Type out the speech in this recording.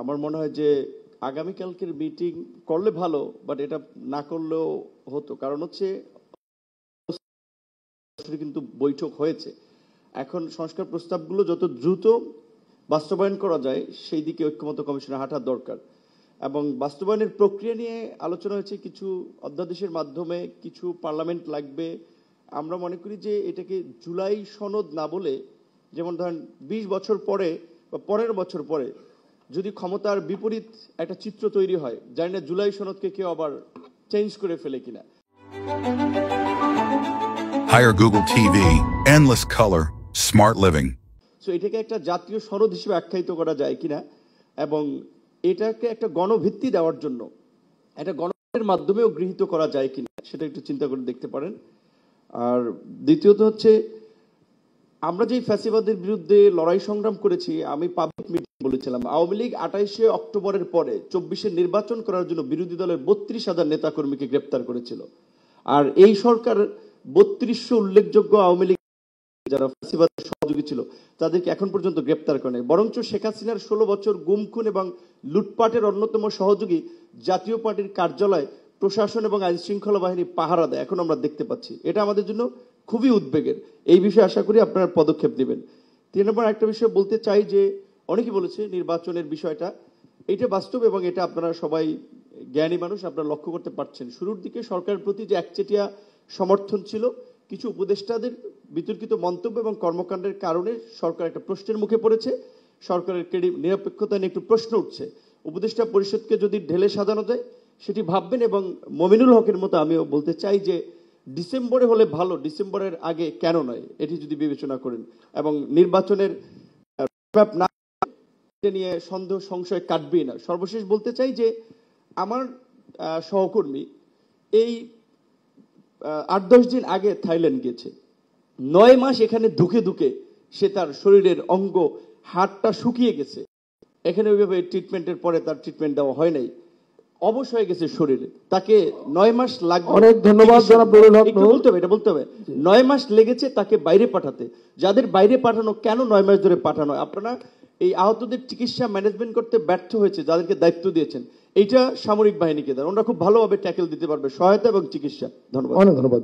আমার মনে হয় যে আগামীকালকের মিটিং করলে ভালো, বাট এটা না করলেও হতো। কারণ হচ্ছে কিন্তু বৈঠক হয়েছে, এখন সংস্কার প্রস্তাবগুলো যত দ্রুত বাস্তবায়ন করা যায় সেই দিকে ঐক্যমত্য কমিশনে হাঁটার দরকার। এবং বাস্তবায়নের প্রক্রিয়া নিয়ে আলোচনা হয়েছে, কিছু অধ্যাদেশের মাধ্যমে, কিছু পার্লামেন্ট লাগবে। আমরা মনে করি যে এটাকে জুলাই সনদ না বলে, যেমন ধরেন 20 বছর পরে বা পরের বছর পরে যদি ক্ষমতার বিপরীত একটা চিত্র তৈরি হয়, জানি না জুলাই সনদকে কেউ আবার চেঞ্জ করে ফেলে কিনা। Hire Google TV, endless color, smart living. So এটাকে একটা জাতীয় সনদ হিসেবে আখ্যায়িত করা যায় কিনা, এবং এটাকে একটা গণভিত্তি দেওয়ার জন্য একটা গণভোটের মাধ্যমেও গৃহীত করা যায় কিনা, সেটা একটু চিন্তা করে দেখতে পারেন। আর দ্বিতীয়ত হচ্ছে, আমরা যে ফ্যাসিবাদের বিরুদ্ধে লড়াই সংগ্রাম করেছি, আমি পাবলিক মিটিং বলেছিলাম, আওয়ামী লীগ 28শে অক্টোবরের পরে 24-এ নির্বাচন করার জন্য বিরোধী দলের 32,000 নেতাকর্মীকে গ্রেপ্তার করেছিল। আর এই সরকার 3200 উল্লেখযোগ্য আওয়ামী লীগ যারা ফ্যাসিবাদের সহযোগী ছিল তাদেরকে এখন পর্যন্ত গ্রেপ্তার করে নাই। বরঞ্চ শেখ হাসিনার 16 বছর গুম খুন এবং লুটপাটের অন্যতম সহযোগী জাতীয় পার্টির কার্যালয়, প্রশাসন এবং আইন শৃঙ্খলা বাহিনী পাহারা দেয়, এখন আমরা দেখতে পাচ্ছি। এটা আমাদের জন্য খুবই উদ্বেগের। এই বিষয়ে আশা করি আপনারা পদক্ষেপ নেবেন। 3 নম্বর একটা বিষয় বলতে চাই যে, অনেকেই বলেছে নির্বাচনের বিষয়টা, এটা বাস্তব এবং এটা আপনারা সবাই জ্ঞানী মানুষ, আপনারা লক্ষ্য করতে পারছেন। শুরুর দিকে সরকারের প্রতি যে একচেটিয়া সমর্থন ছিল, কিছু উপদেষ্টাদের বিতর্কিত মন্তব্য এবং কর্মকাণ্ডের কারণে সরকার একটা প্রশ্নের মুখে পড়েছে, সরকারের নিরপেক্ষতা নিয়ে একটু প্রশ্ন উঠছে। উপদেষ্টা পরিষদকে যদি ঢেলে সাজানো যায় সেটি ভাববেন। এবং মমিনুল হকের মতো আমিও বলতে চাই যে ডিসেম্বরে হলে ভালো, ডিসেম্বরের আগে কেন নয়, এটি যদি বিবেচনা করেন এবং নির্বাচনের না নিয়ে সন্দেহ সংশয় কাটবেই না। সর্বশেষ বলতে চাই যে আমার সহকর্মী এই 8-10 দিন আগে থাইল্যান্ড গিয়েছে, 9 মাস এখানে ধুকে ধুকে সে তার শরীরের অঙ্গ হাড়টা শুকিয়ে গেছে। এখানে ওইভাবে ট্রিটমেন্টের পরে তার ট্রিটমেন্ট দেওয়া হয় নাই, অবশ হয়ে গেছে শরীরে, তাকে 9 মাস লাগবে। অনেক ধন্যবাদ জনাব নুরুল হক। এটা বলতে হবে 9 মাস লেগেছে তাকে বাইরে পাঠাতে। যাদের বাইরে পাঠানো, কেন 9 মাস ধরে পাঠানো? আপনারা এই আহতদের চিকিৎসা ম্যানেজমেন্ট করতে ব্যর্থ হয়েছে যাদেরকে দায়িত্ব দিয়েছেন, এইটা সামরিক বাহিনীকে দেন, ওরা খুব ভালোভাবে ট্যাকেল দিতে পারবে, সহায়তা এবং চিকিৎসা। ধন্যবাদ। অনেক ধন্যবাদ।